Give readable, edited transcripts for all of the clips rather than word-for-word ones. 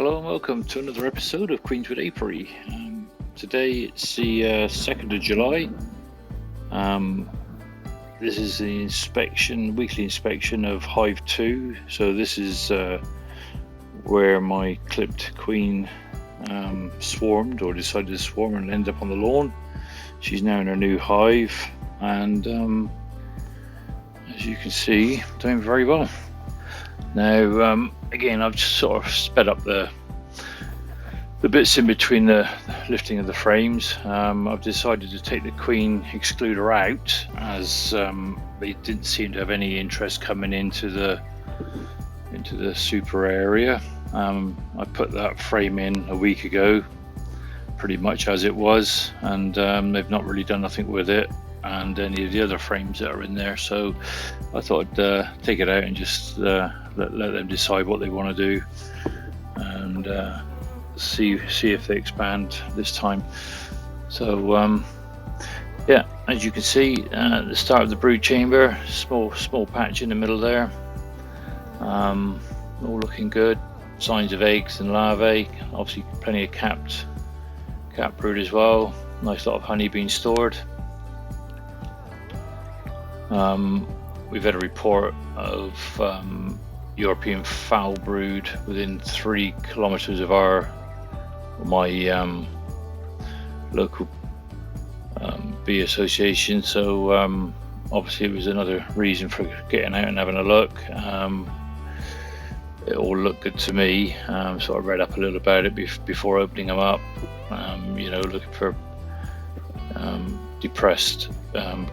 Hello and welcome to another episode of Queens with Apiary. Today it's the 2nd of July. This is the weekly inspection of Hive 2. So this is where my clipped queen swarmed or decided to swarm and end up on the lawn. She's now in her new hive, and as you can see, doing very well. Now, again, I've just sort of sped up the bits in between the lifting of the frames. I've decided to take the queen excluder out, as they didn't seem to have any interest coming into the super area. I put that frame in a week ago, pretty much as it was, and they've not really done nothing with it and any of the other frames that are in there. So I thought I'd take it out and just let them decide what they want to do, and see if they expand this time. So yeah, as you can see, the start of the brood chamber, small patch in the middle there, all looking good. Signs of eggs and larvae, obviously plenty of capped brood as well. Nice lot of honey being stored. We've had a report of European fowl brood within 3 kilometers of my local bee association. So obviously it was another reason for getting out and having a look. It all looked good to me, so I read up a little about it before opening them up. Looking for depressed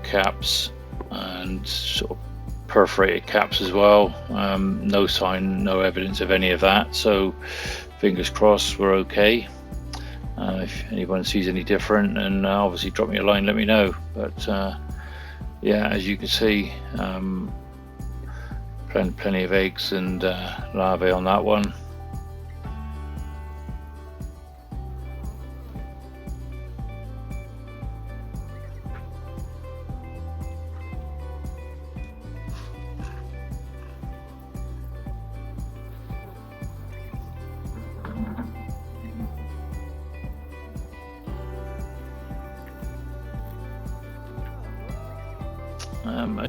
caps and sort of perforated caps as well. No sign, no evidence of any of that, so fingers crossed we're okay. If anyone sees any different, and obviously drop me a line, let me know. But yeah, as you can see, plenty of eggs and larvae on that one.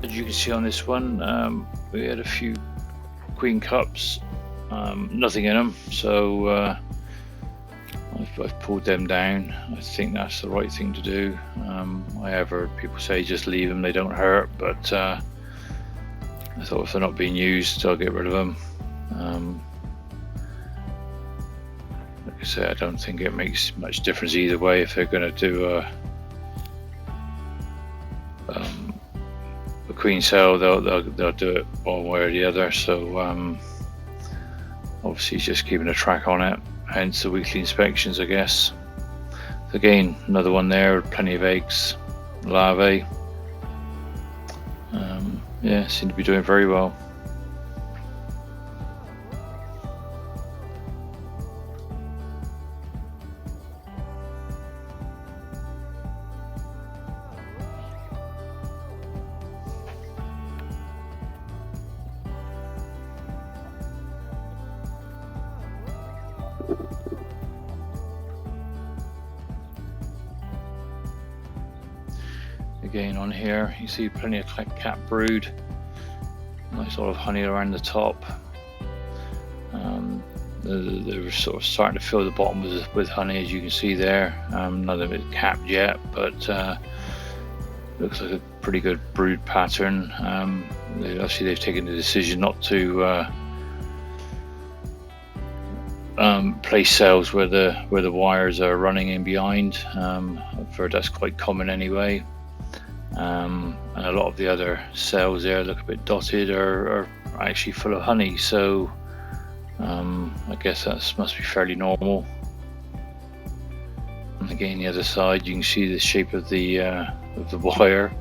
As you can see on this one, we had a few queen cups, nothing in them, so I've pulled them down. I think that's the right thing to do. I have heard people say just leave them, they don't hurt, but I thought if they're not being used, I'll get rid of them. Like I say, I don't think it makes much difference either way if they're going to do a queen cell. They'll do it one way or the other. So obviously just keeping a track on it, hence the weekly inspections, I guess. Again, another one there, plenty of eggs, larvae. Yeah, seem to be doing very well. Again, on here you see plenty of cap brood, nice lot of honey around the top. They're sort of starting to fill the bottom with honey, as you can see there. None of it capped yet, but looks like a pretty good brood pattern. They've taken the decision not to place cells where the wires are running in behind. I've heard that's quite common anyway. And a lot of the other cells there look a bit dotted or are actually full of honey, so I guess that must be fairly normal. And again, the other side, you can see the shape of the wire.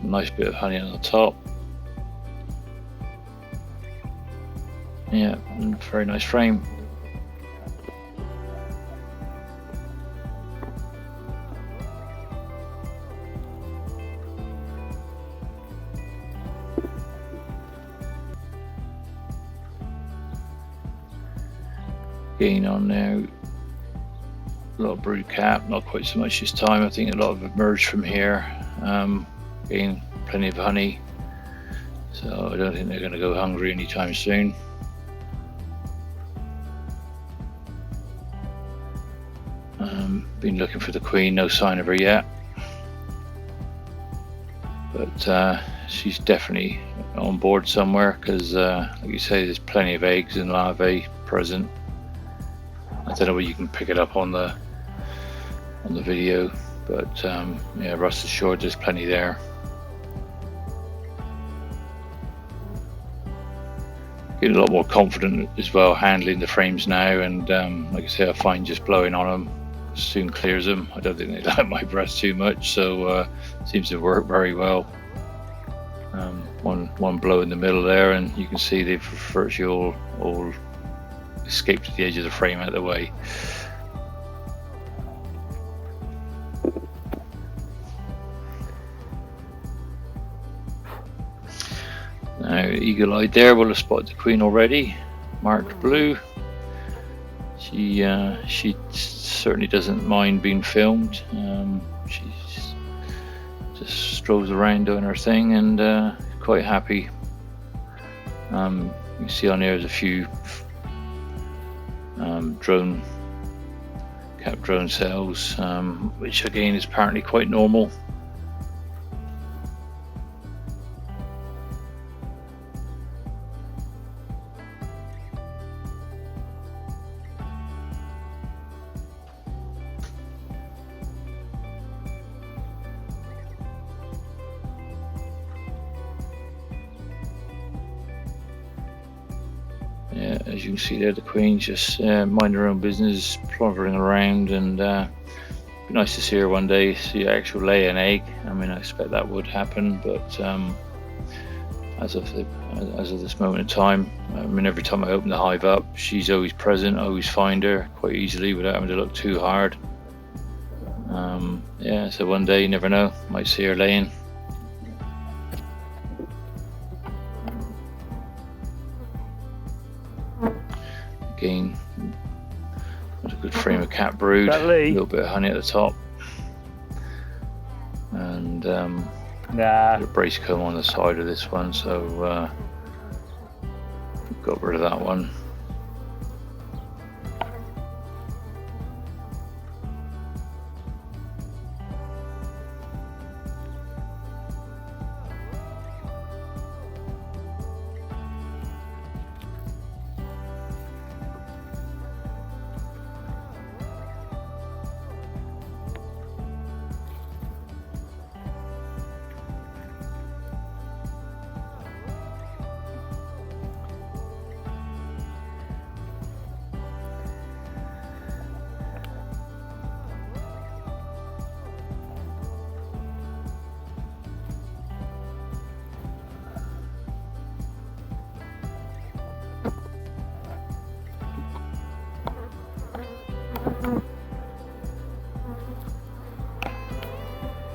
Nice bit of honey on the top. Yeah, very nice frame. gain on there. A lot of brood cap, not quite so much this time. I think a lot have emerged from here. Again, plenty of honey, so I don't think they're going to go hungry anytime soon. Been looking for the queen, no sign of her yet, but she's definitely on board somewhere, because like you say, there's plenty of eggs and larvae present. I don't know whether you can pick it up on the video, but yeah, rest assured there's plenty there. Getting a lot more confident as well handling the frames now, and like I say, I find just blowing on them soon clears them. I don't think they like my breath too much, so seems to work very well. One blow in the middle there, and you can see they've virtually all escaped to the edge of the frame out of the way. Now, eagle-eyed there will have spotted the queen already, marked blue. She certainly doesn't mind being filmed. She just strolls around doing her thing, and quite happy. You can see on here there's a few cap drone cells, which again is apparently quite normal. Yeah, as you can see there, the queen's just minding her own business, plodding around, and be nice to see her one day, see her actually lay an egg. I mean, I expect that would happen, but as of this moment in time, I mean, every time I open the hive up, she's always present. I always find her quite easily without having to look too hard. Yeah, so one day, you never know, might see her laying. Again, there's a good frame of cat brood, a little bit of honey at the top, and a brace comb on the side of this one, so got rid of that one.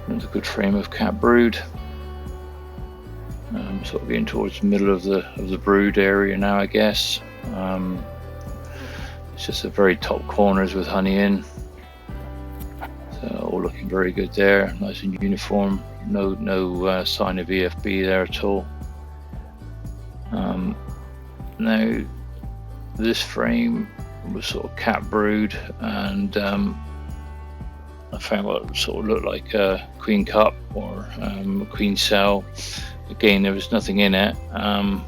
Another good frame of cat brood. Sort of getting towards the middle of the brood area now, I guess. It's just the very top corners with honey in. So all looking very good there, nice and uniform. No sign of EFB there at all. Now this frame was sort of cat brood, and I found what sort of looked like a queen cup or a queen cell. Again, there was nothing in it. I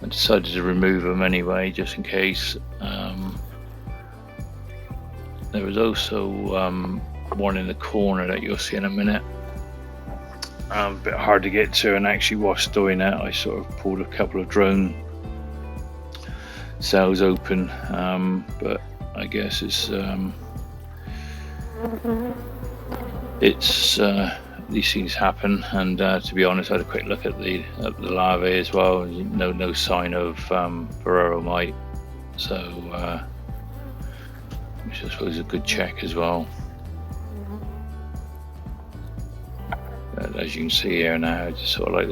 decided to remove them anyway, just in case. There was also one in the corner that you'll see in a minute. A bit hard to get to, and actually whilst doing that, I sort of pulled a couple of drone cells open, but I guess these things happen, and to be honest, I had a quick look at the larvae as well. No sign of Varroa mite, so which I suppose is a good check as well. But as you can see here now, it's sort of like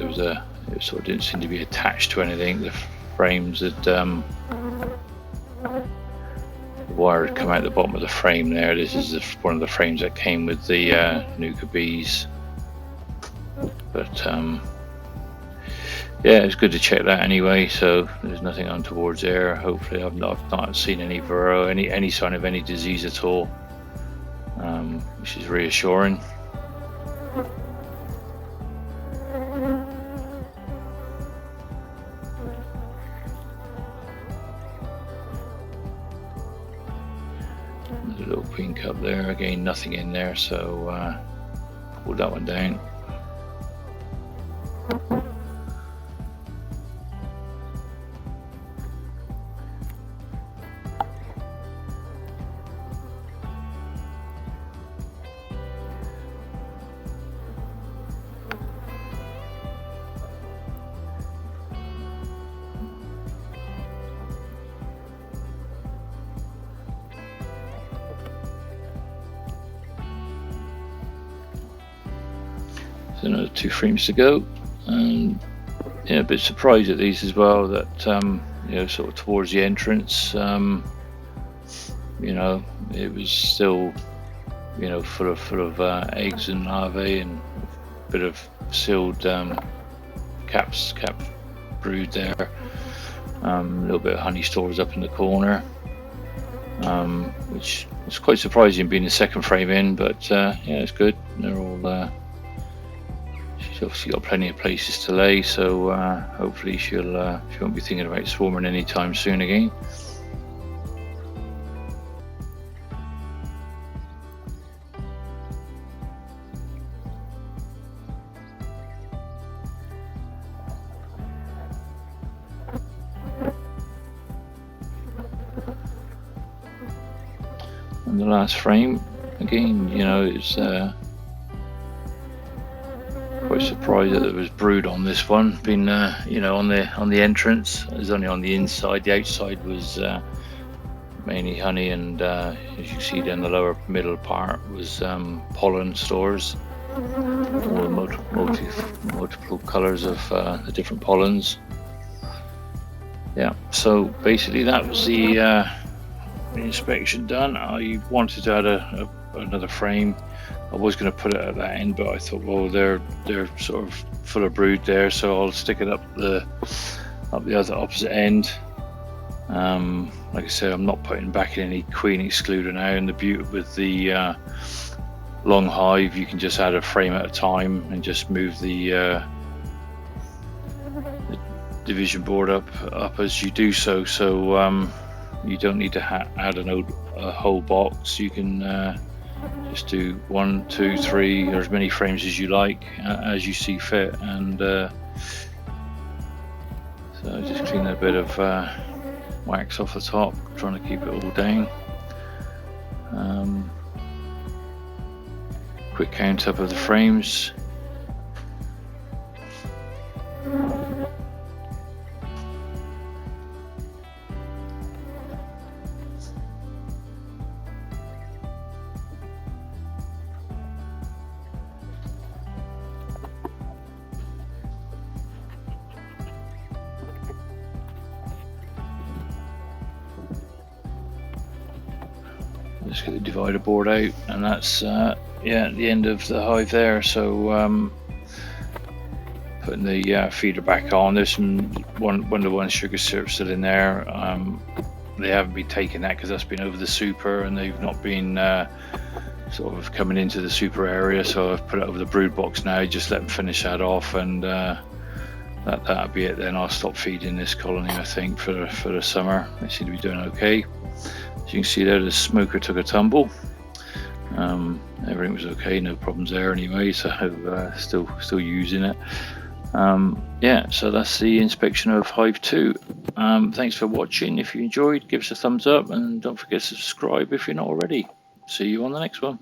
it sort of didn't seem to be attached to anything. The frames had wire had come out the bottom of the frame there. This is one of the frames that came with the Nuka bees. But yeah, it's good to check that anyway. So there's nothing untowards there. Hopefully, I've not seen any Varroa, any sign of any disease at all, which is reassuring. There's a little queen cup there. Again, nothing in there, so pull that one down. So another 2 frames to go, and yeah, a bit surprised at these as well. That you know, sort of towards the entrance, you know, it was still, you know, full of eggs and larvae, and a bit of sealed cap brood there. A little bit of honey stores up in the corner, which is quite surprising being the 2nd frame in, but yeah, it's good. They're all. She's obviously got plenty of places to lay, so hopefully she won't be thinking about swarming anytime soon again. And the last frame, again, you know, it's quite surprised that there was brood on this one. Been you know, on the entrance. It was only on the inside. The outside was mainly honey, and as you can see down the lower middle part was pollen stores, all the multiple colours of the different pollens. Yeah, so basically that was the inspection done. I wanted to add another frame. I was going to put it at that end, but I thought, well, they're sort of full of brood there, so I'll stick it up the other opposite end. Like I said, I'm not putting back in any queen excluder now, and the beauty with the long hive, you can just add a frame at a time and just move the division board up as you do so. So you don't need to add a whole box. You can just do 1, 2, 3, or as many frames as you like, as you see fit. And so just clean a bit of wax off the top, trying to keep it all down. Quick count up of the frames. Let's get the divider board out, and that's yeah, the end of the hive there. So putting the feeder back on. There's some one sugar syrup still in there. They haven't been taking that because that's been over the super, and they've not been sort of coming into the super area. So I've put it over the brood box now. Just let them finish that off, and that'll be it. Then I'll stop feeding this colony, I think, for the summer. They seem to be doing okay. As you can see there, the smoker took a tumble. Everything was okay, no problems there anyway, so still using it. Yeah, so that's the inspection of Hive 2. Thanks for watching. If you enjoyed, give us a thumbs up, and don't forget to subscribe if you're not already. See you on the next one.